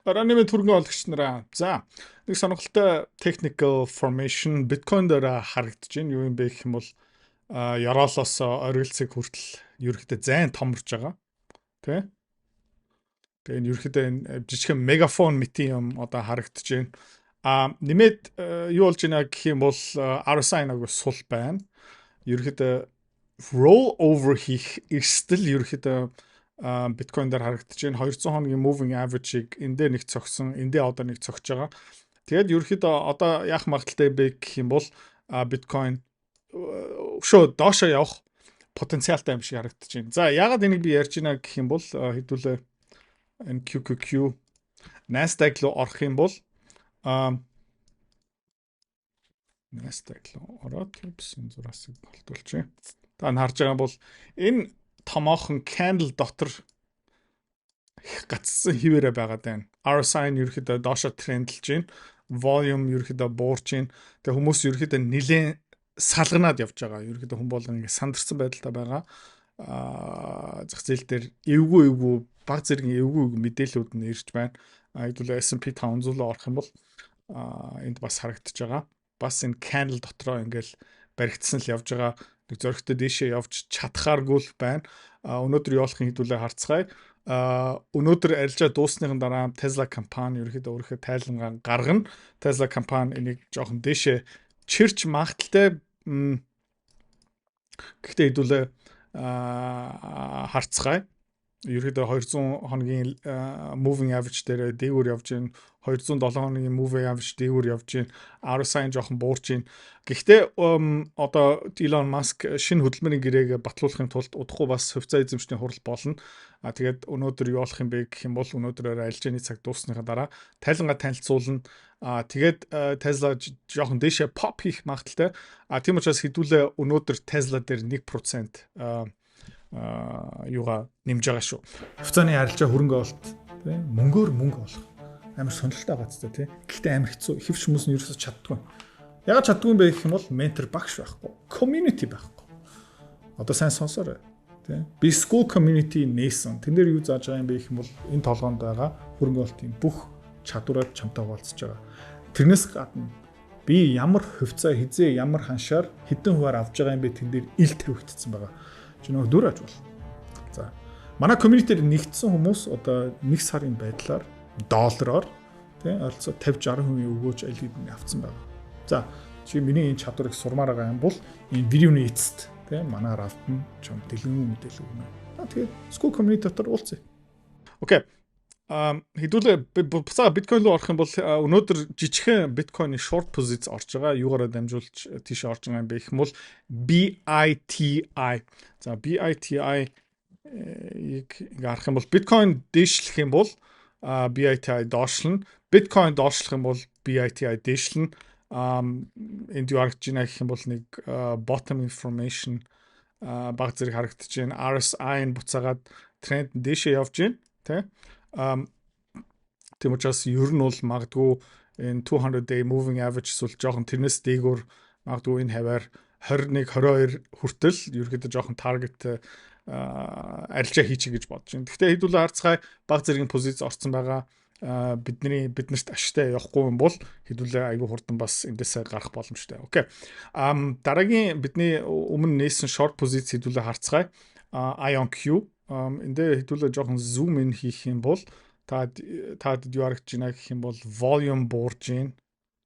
Араними түргэн олгогч нараа. За нэг сонирхолтой technical formation биткойн дээр харагдаж байна. Юу юм бэ гэх юм бол Яроолоос оргилцэг хүртэл ерөөхдөө зайн томорж байгаа. Тэ? Тэгээ энэ ерөөхдөө энэ жижигхэн мегафон мэтийн юм одоо харагдаж байна. Нэмээд юу болж байна гэх юм бол RSI нэг сул байна. Ерөөхдөө roll over хийх эрсдэл ерөөхдөө биткойн дээр харагдаж байна. 200 хоногийн moving average-ийг эндээ нэг цогсон, эндээ одоо нэг цогж байгаа. Тэгээд ерөөхдөө одоо яах магадaltaй бэ гэх юм бол биткойн өшөө доошоо явах потенциалтай юм шиг харагдаж байна. За яагаад энийг би ярьж байна гэх юм бол хэдүүлээ энэ QQQ Nasdaq руу орох юм бол Nasdaq руу ороод бисэн зураасыг болтуулчих. Та харж байгаа бол энэ томоохон candle дотор гацсан хിവэрэ байгаад байна. RSI нь ерөөхдөө доошо трендлж байна. Volume ерөөхдөө буурч байна. Тэгээ хүмүүс ерөөхдөө нэлээд салганаад явж байгаа. Ерөөхдөө хүн болгон ингэ сандарсан байдалтай байгаа. Зах зээл дээр эвгүй баг зэргийн эвгүй мэдээлэлүүд нь ирж байна. Хэдүүлээ S&P 500 орох юм бол энд бас харагдаж байгаа. Бас энэ candle дотроо ингээл баригдсан л явж байгаа. Нэг зөрөгтэй дэшээ явж чадхааргүй л байна. Өнөөдөр явуулахын хэдүүлээ харцгаая. Өнөөдөр арилжаа дуусныхан дараа Tesla компани ерөөхдөө өөрийнхөө тайлангаа гаргана. Tesla компани энийг жоохон дэшээ чирч магталтай гэхдээ хэдүүлээ харцгаая. Ерөөдөө 200 хоногийн moving average дээр дээгүүр явж байна. 207 хоногийн moving average дээгүүр явж байна. RSI жоохон буурч байна. Гэхдээ одоо Elon Musk шинэ хөдөлмөрийн гэрээг батлуулахын тулд удахгүй бас хувьцаа эзэмшний хурал болно. Тэгээд өнөөдөр юу болох юм бэ гэх юм бол өнөөдрөөр арилжааны цаг дуусныхаа дараа тайлангаа танилцуулна. Тэгээд Tesla жоохон дэшээ pop хийх магадaltaй. Тийм учраас хэдүүлээ өнөөдөр Tesla дээр 1% юугаа нэмж байгаа шүү. Хувьцааны арилжаа хөрөнгө олт тий мөнгөөр мөнгө олох амар сонирхолтой байгаа ч тий. Гэхдээ амар хэцүү. Хэвч хүмүүс нь ерөөсөж чаддгүй. Ягаад чаддгүй юм бэ гэх юм бол ментор багш байхгүй. Community байхгүй. Одоо сайн сонсоорой тий. Би school community нээсэн. Тэн дээр юу зааж байгаа юм бэ гэх юм бол энэ толгоонд байгаа хөрөнгө олтын бүх чадвараар чамтай хуваалцаж байгаа. Тэрнээс гадна би ямар хувьцаа хизээ ямар ханшаар хэдэн хуваар авж байгаа юм бэ тэн дээр ил тавигдсан байгаа. Чи нөгөө дүр аж бол. За. Манай community-ээр нэгдсэн хүмүүс одоо 1 сарын байдлаар доллараар тий ойролцоо 50-60% өгөөж аль хэдийн авцсан байна. За, чи миний энэ чадварыг сурмаар байгаа юм бол энэ видеоны эцэст тий манаар автна чам дэлгэн мэдээлэл өгнө. Тэгээд school community дотор уулзъя. Окей. Хэдүүлээ буцаага биткойн руу орох юм бол өнөөдөр жижигхэн биткойны short position орж байгаа. Юугаараа дамжуулж тийш орж байгаа юм бэ гэх юм бол BITI. За BITI-ийг харах юм бол биткойн дээшлэх юм бол BITI доошлно. Биткойн доошлох юм бол BITI дээшлэн. Энд юу харагдаж байна гэх юм бол нэг bottom information баг зэрэг харагдаж байна. RSI нь буцаагаад тренд дээшээ явж байна. Тэ? Тийм учраас ер нь бол магадгүй энэ 200 day moving average эсвэл жоохон тэрнээс дээгүүр магадгүй энэ хаваар 21 22 хүртэл ерөөдөө жоохон target арилжаа хийчих гэж бодож байна. Гэхдээ хэдүүлээ харцгаая баг зэргийн позиц орсон байгаа биднэрт ашигтай явахгүй юм бол хэдүүлээ айгүй хурдан бас эндээсээ гарах боломжтой. Окей. Дараагийн бидний өмнө нээсэн short позиц хэдүүлээ харцгаая. IonQ эндээ хэдүүлээ жоохон zoom in хийх юм бол та юу харагдаж байна гэх юм бол volume буурж байна.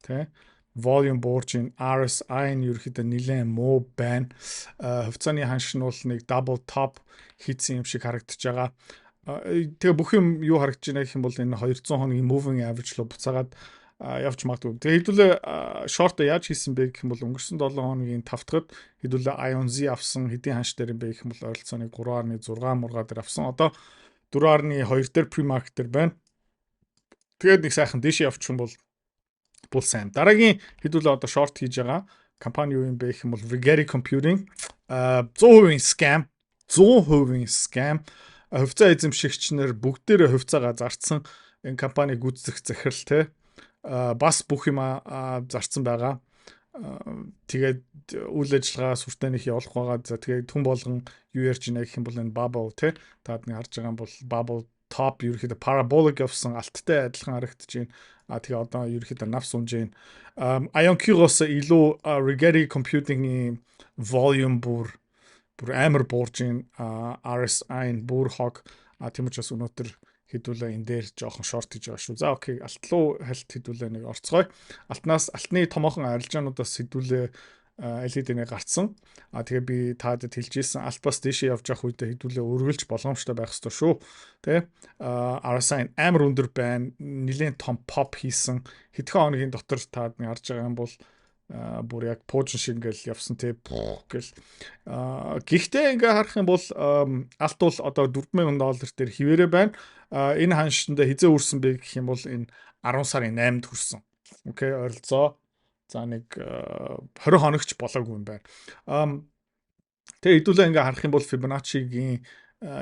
Тэ? Volume буурж байна. RSI нь ерөөхдөө нэлээд муу байна. Хувьцааны ханш нь бол нэг double top хийсэн юм шиг харагдаж байгаа. Тэгээ бүх юм юу харагдаж байна гэх юм бол энэ 200 хоногийн moving average руу буцаагаад явж магадгүй. Тэгээ хэдүүлээ short яаж хийсэн бэ гэх юм бол өнгөрсөн 7 хоногийн 5 дахад хэдүүлээ IONZ авсан хэдийн ханш дээр юм бэ гэх юм бол ойролцоогоо 3.6 мургаа дээр авсан. Одоо 4.2 дээр pre-market дээр байна. Тэгээд нэг сайхан дэшээ явчих юм бол сайн. Дараагийн хэдүүлээ одоо short хийж байгаа компани юу юм бэ гэх юм бол Rigetti Computing 100% scam. Хувьцаа эзэмшигчнэр бүгдээрээ хувьцаагаа зарцсан энэ компаниг гүйцэтгэх захиралтай бас бүх юм зарцсан байгаа. Тэгээд үйл ажиллагаа сүртээнийх явуулах байгаа. За тэгээд түн болгон юу ярьж байна гэх юм бол энэ bubble тий таад нэг харж байгаа юм бол bubble top ерөөхдөө parabolic явсан алттай адилхан харагдаж байна. Тэгээ одоо ерөөхдөө нав сунж байна. IonQ-гоос илүү Rigetti computing-ийн volume бүр амар буурж байна. RSI-н бүр хог. Тийм учраас өнөөдөр хэдүүлээ энэ дээр жоохон шорт хийж байгаа шүү. За окей, алт руу хальт хэдүүлээ нэг орцгоё. Алтны томоохон арилжаануудаас хэдүүлээ LED-ний гарцсан. Тэгээ би таад хэлж ийсэн алт бас дэшээ явж явах үедээ хэдүүлээ өргөлж болгоомжтой байх ёстой шүү. Тэ RSI амар өндөр байна. Нилээн том pop хийсэн. Хэдхэн хоногийн дотор таад нэг харж байгаа юм бол бүр яг пуужин шиг ингээл явсан те гэл. Гэхдээ ингээ харах юм бол алт бол одоо $4,000 дээр хിവэрэ байна. Энэ ханшиндаа хизээ үрсэн бэ гэх юм бол энэ 10 сарын 8-нд хүрсэн. Окей, ойролцоо за нэг 20 хоногч болоогүй юм байна. Тэгээ хэдүүлээ ингээ харах юм бол Fibonacci-гийн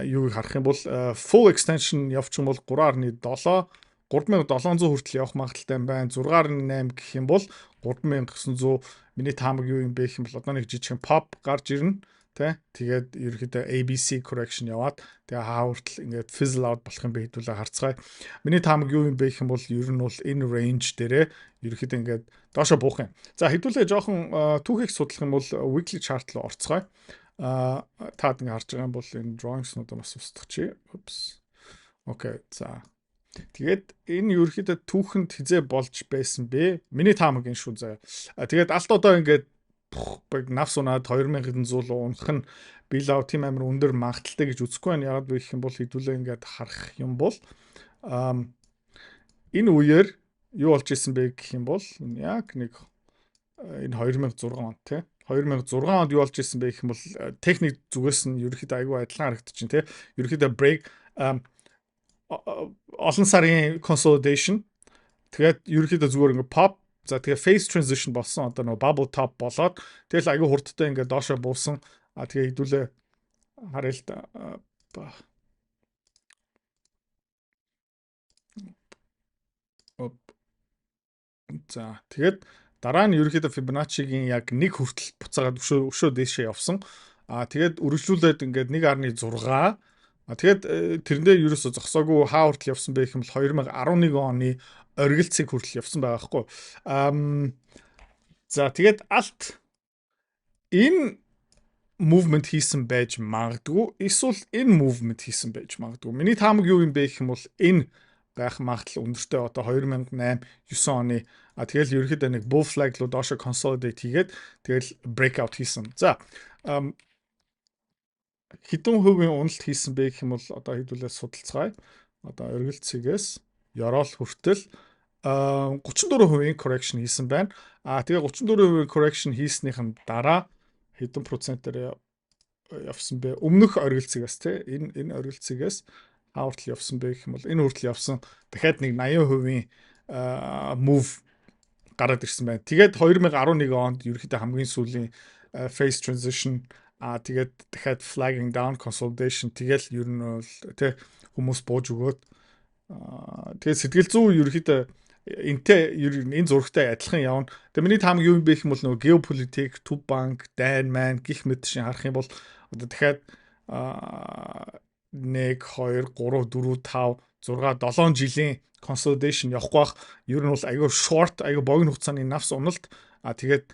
юуг харах юм бол full extension явчих юм бол 3.7 3700 хүртэл явах магадaltaй юм байна. 6.8 гэх юм бол 3900 миний таамаг юу юм бэ гэх юм бол одоо нэг жижигхэн pop гарч ирнэ. Тэгээд ерөөхдөө ABC correction яваад тэгээ хаавартал ингээд fizzle out болох юм бэ хэдүүлээ харцгаая. Миний таамаг юу юм бэ гэх юм бол ер нь бол энэ range дээрээ ерөөхдөө ингээд доошо буух юм. За хэдүүлээ жоохон түүхийг судлах юм бол weekly chart руу орцгоё. Таад ингээд харж байгаа юм бол энэ drawings-нуудаа бас устгачих. Oops. Окей. За тэгээд энэ ерөөхдөө түүхэнд хизээ болж байсан бэ? Миний таамаг энэ шүү заяа. Тэгээд алт одоо ингээд навс унаад 2100 руу унах нь билав тийм амар өндөр магадaltaй гэж үзэхгүй байна. Ягаад вэ гэх юм бол хэдүүлээ ингээд харах юм бол энэ үеэр юу болж исэн бэ гэх юм бол яг нэг энэ 2006 он тий 2006 онд юу болж исэн бэ гэх юм бол техник зүгээс нь ерөөхдөө айгүй адилхан харагдаж байна тий. Ерөөхдөө break олон сарын consolidation тэгээд ерөөхдөө зүгээр ингээд pop за тэгээ phase transition болсон одоо нөгөө bubble top болоод тэгэл айгүй хурдтай ингээд доошо буусан. Тэгээ хэдүүлээ харъя л да. За тэгээд дараа нь ерөөхдөө Fibonacci-гийн яг нэг хүртэл буцаагаад өшөө дээшээ явсан. Тэгээд үргэлжлүүлээд ингээд 1.6 тэгээд тэрэндээ ерөөсө зогсоогүй хаа хүртэл явсан бэ гэх юм бол 2011 оны оргилцыг хүртэл явсан байгаа хгүй. За тэгээд алт энэ movement хийсэн байж магадгүй эсвэл энэ movement хийсэн байж магадгүй. Миний таамаг юу юм бэ гэх юм бол энэ байх магадлал өндөртэй одоо 2008 9 оны тэгэл ерөөхдөө нэг bull flag руу доошо consolidate хийгээд тэгэл breakout хийсэн. За хэдэн хувийн уналт хийсэн бэ гэх юм бол одоо хэдүүлээ судалцгаая. Одоо оргилцгээс Yorol хүртэл 34% correction хийсэн байна. Тэгээ 34% correction хийснийхэн дараа хэдэн процентээр явсан бэ? Өмнөх оргилцгээс те энэ оргилцгээс хаавартал явсан бэ гэх юм бол энэ хүртэл явсан. Дахиад нэг 80% move гараад ирсэн байна. Тэгээд 2011 онд ерөөхдөө хамгийн сүүлийн phase transition тэгээд дахиад flagging down consolidation тэгэл ер нь бол тэ хүмүүс бууж өгөөд тэгээд сэтгэл зүй ерөөхдөө энтэй энэ зурагтай адилхан явна. Тэгээд миний таамаг юу юм бэ гэх юм бол нөгөө geopolitik, төв банк, дайн маань гих мэт шин харах юм бол одоо дахиад 1 2 3 4 5 6 7 жилийн consolidation явахгүй бах. Ер нь бол айгүй short, айгүй богино хугацааны навс уналт тэгээд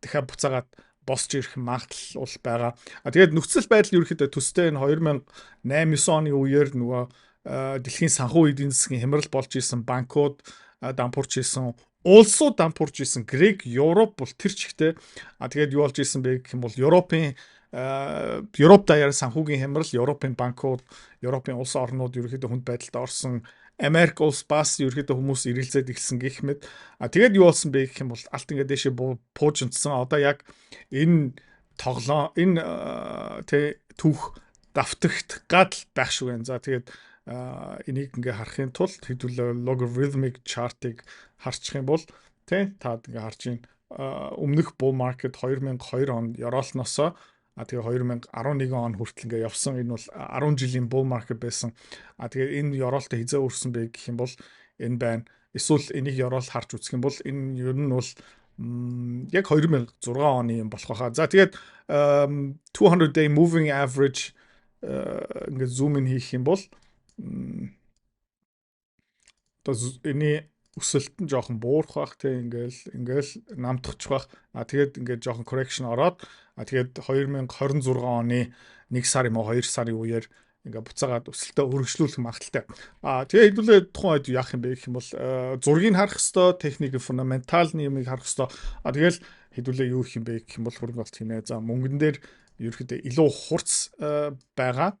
дахиад буцаагаад босч ирэх магадлал бол байгаа. Тэгээд нөхцөл байдал ерөөхдөө төстэй энэ 2008 9 оны үеэр нөгөө дэлхийн санхүү эдийн засгийн хямрал болж исэн банкуд дампуурч исэн, улсууд дампуурч исэн, Грек, Европ бол тэр чигтээ тэгээд юу болж исэн бэ гэх юм бол Европ даяар санхүүгийн хямрал, Европын банкуд, Европын улс орнууд ерөөхдөө хүнд байдалд орсон, Америк улс бас ерөөхдөө хүмүүс ирэлцээд эхэлсэн гэх мэт. Тэгээд юу болсон бэ гэх юм бол алт ингээд дэшээ пуужинцсан. Одоо яг энэ тоглоом энэ түүх давтагт гадал байх шиг байна. За тэгээд энийг ингээ харахын тулд хэдүүлээ logarithmic chart-ыг харчих юм бол таад ингээ харж ийн өмнөх bull market 2002 онд Yorolноосоо тэгээ 2011 он хүртэл ингээ явсан. Энэ бол 10 жилийн bull market байсан. Тэгээ энэ Yorolтой хизээ өрсөн бэ гэх юм бол энэ байна. Эсвэл энийг Yorol харж үзэх юм бол энэ ер нь бол яг 2006 оны юм болох байхаа. За тэгээд 200 day moving average ингээ zoom in хийх юм бол одоо энэ өсөлт нь жоохон буурах бах те ингээл намтахчих бах. Тэгээд ингээд жоохон correction ороод тэгээд 2026 оны 1 сар юм уу 2 сарын үеэр ингээ буцаагаад өсөлтөө өргөжлүүлэх магадaltaй. Тэгээ хэдүүлээ тухайн үед яах юм бэ гэх юм бол зургийг харах хэвээр техник фундаменталны юмыг харах хэвээр. Тэгэл хэдүүлээ юу гэх юм бэ гэх юм бол хөрөнгө оруулалт хийнэ. За мөнгөн дээр ерөөхдөө илүү хурц байгаа.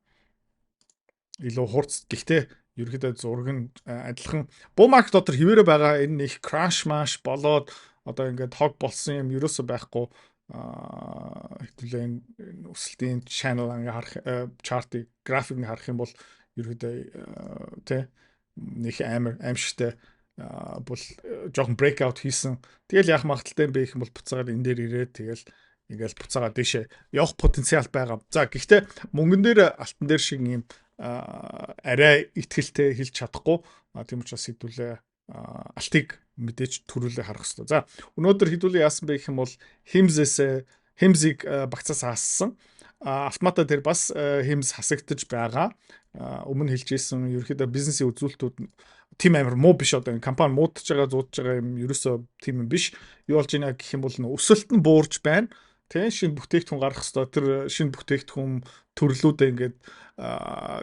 Илүү хурц. Гэхдээ ерөөхдөө зураг нь адилхан bull market дотор хിവэрэ байгаа энэ их crash mash болоод одоо ингээд хог болсон юм ерөөсөө байхгүй. Хэдүүлээ энэ өсөлтийн channel ингээ харах chart-ыг графикийг харах юм бол ерөөдөө тэ нэг аимшигтай бол жоохон breakout хийсэн. Тэгэл яах магадaltaй юм бэ гэх юм бол буцаагаад энэ дээр ирээд тэгэл ингээл буцаагаад дэшээ явах потенциал байгаа. За гэхдээ мөнгөн дээр алтан дээр шиг юм арай ихтгэлтэй хэлж чадахгүй. Тийм учраас хэдүүлээ алтыг мэдээж төрүүлээ харах хэрэгтэй. За өнөөдөр хэдүүлээ яасан бэ гэх юм бол химзийг багцаас хаассан. Автомата дээр бас химз хасагдаж байгаа. Өмнө хэлжсэн ерөөхдөө бизнесийн үзүүлэлтүүд тим амир муу биш одоо энэ компани муудаж байгаа зуудаж байгаа юм ерөөсөө тим юм биш. Юу болж байна гэх юм бол өсөлт нь буурж байна. Тэ шинэ бүтээгдэхүүн гарах хэвээр тэр шинэ бүтээгдэхүүн төрлүүдээ ингээд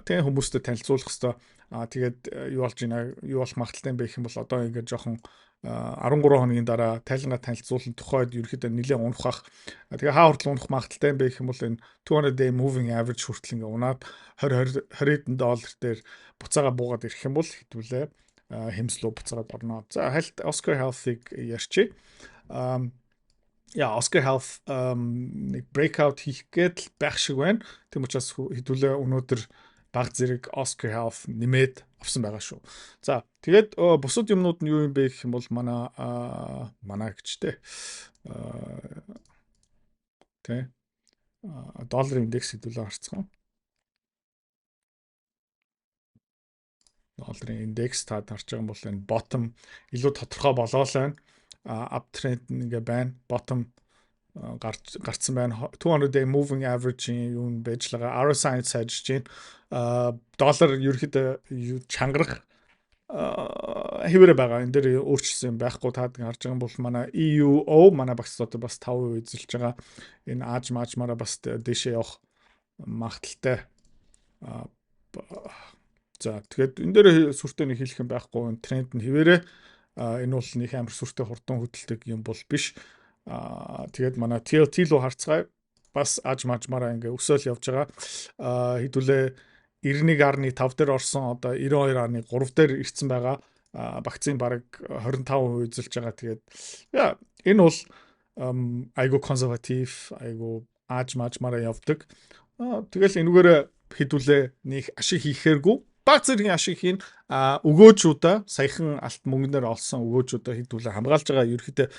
тэ хүмүүстэй танилцуулах хэвээр. Тэгээд юу болж байна юу болох магадaltaй юм бэ гэх юм бол одоо ингээд жоохон 13 хоногийн дараа тайлангаа танилцуулсан тухайд ерөөхдөө нэлээд унах. Тэгээ хаа хүртэл унах магадaltaй юм бэ гэх юм бол энэ 200 day moving average хүртэл ингээ унаад 20 доллар дээр буцаага буугаад ирэх юм бол хэдүүлээ хэмслөө буцаагаад орно. За хальт Oscar Health-ыг ярьчих. Oscar Health нэг breakout хийх гээд байх шиг байна. Тийм учраас хэдүүлээ өнөөдөр баг зэрэг Oscar Health нэмээд авсан байгаа шүү. За тэгээд бусад юмнууд нь юу юм бэ гэх юм бол манай гэжтэй тэ долларын индекс хэдүүлээ харцгаан. Долларын индекс та харж байгаа юм бол энэ bottom илүү тодорхой болоо л байна. Uptrend ингээ байна. Bottom гарцсан байна. 200 day moving average юу байж байгаа. RSI сайжж байна. Доллар ерөөхдөө чангарах хэвээрээ байгаа. Энэ дээр өөрчлөсөн байхгүй таадаг харж байгаа юм бол манай EUO манай багц одоо бас 5% эзэлж байгаа. Энэ аажмаараа бас дэшээ явах магадaltaй. За тэгээд энэ дээр сүртэй нэг хэлэх юм байхгүй. Тренд нь хэвээрээ энэ бол нэг амар сүртэй хурдан хөдөлдөг юм бол биш. Тэгээд манай TLT руу харцгаая. Бас аажмаараа ингээ өсөөл явж байгаа. Хэдүүлээ 91.5 дээр орсон одоо 92.3 дээр ирсэн байгаа. Багцын бараг 25% эзэлж байгаа. Тэгээд энэ бол айгу консерватив, айгу аажмаараа явдаг. Тэгэл энүүгээр хэдүүлээ нэг ашиг хийхээргүй. Баг зэргийн ашиг хийн өгөөжүүдээ саяхан алт мөнгөнөр олсон өгөөжүүдээ хэдүүлээ хамгаалж байгаа. Ерөөхдөө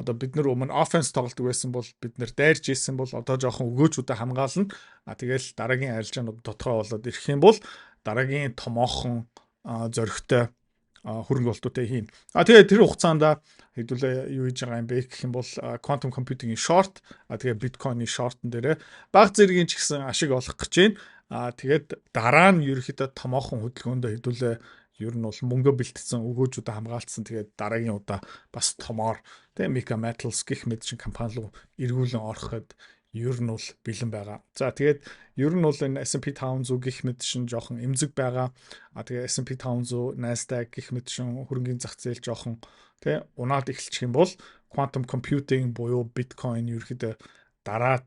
одоо бид нар өмнө offense тоглодог байсан бол бид нар дайрж ийсэн бол одоо жоохон өгөөжүүдээ хамгаална. Тэгэл дараагийн арилжаанууд тодорхой болоод ирэх юм бол дараагийн томоохон зөрөгтэй хөрөнгө оруулалтуудыг хийн. Тэгээ тэр хугацаанд хэдүүлээ юу хийж байгаа юм бэ гэх юм бол quantum computing-ийн short тэгээ биткойны short-н дээр баг зэргийн ч гэсэн ашиг олох гэж байна. Тэгээд дараа нь ерөөхдөө томоохон хөдөлгөөндөө хэдүүлээ ер нь бол мөнгө бэлтгэсэн өгөөжүүдээ хамгаалцсан. Тэгээд дараагийн удаа бас томоор тэгээ Mega Metals гэх мэт шин компани руу эргүүлэн ороход ер нь бол бэлэн байгаа. За тэгээд ер нь бол энэ S&P 500 гэх мэт шин жоохон эмзэг байгаа. Тэгээ S&P 500, Nasdaq гэх мэт шин хөрөнгөний зах зээл жоохон тэгээ унаад эхэлчих юм бол quantum computing буюу Bitcoin ерөөхдөө дагаад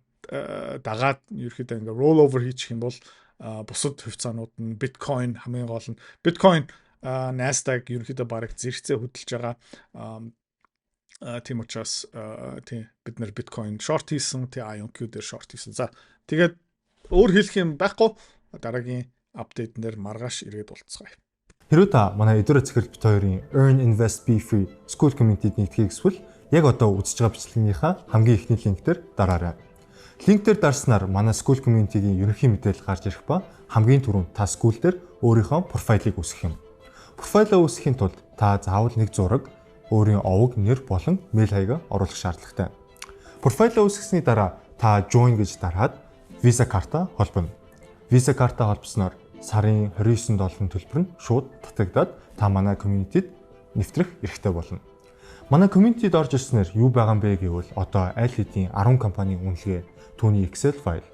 ерөөхдөө ингээ roll over хийчих юм бол бусад хувьцаанууд нь Bitcoin хамгийн гол нь Bitcoin Nasdaq ерөөхдөө бараг зэрэгцээ хөдөлж байгаа. Тийм учраас бид нар Bitcoin short хийсэн, IonQ дээр short хийсэн. За тэгээд өөр хэлэх юм байхгүй. Дараагийн апдейтнээр маргааш ирээд уулзцгаая. Хэрвээ та манай Эдүрэ Цэхэр бит хоёрын Earn Invest Be Free School Community-д нэгдэхийг хүсвэл яг одоо үзэж байгаа бичлэгийнхаа хамгийн ихний линк дээр дараарай. Линк дээр дарснаар манай School Community-гийн ерөнхий мэдээлэл гарч ирэх ба хамгийн түрүүнд та school дээр өөрийнхөө профайлыг үүсгэх юм. Профайлаа үүсгэхийн тулд та заавал нэг зураг, өөрийн овог, нэр болон мэйл хаягаа оруулах шаардлагатай. Профайлаа үүсгэсний дараа та join гэж дараад Visa карта холбоно. Visa карта холбосноор сарын $29 төлбөр нь шууд татагдаад та манай community-д нэвтрэх эрхтэй болно. Манай community-д орж ирснээр юу байгаа юм бэ гэвэл одоо аль хэдийн 10 компанийн үнэлгээ, түүний Excel файл,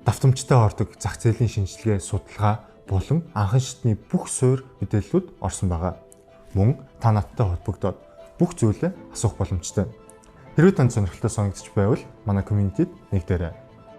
давтамжтай ордог зах зээлийн шинжилгээ, судалгаа болон анхан шатны бүх суурь мэдээллүүд орсон байгаа. Мөн та надтай холбогдоод бүх зүйлээ асуух боломжтой. Хэрвээ танд сонирхолтой санагдчих байвал манай community-д нэгдээрэй.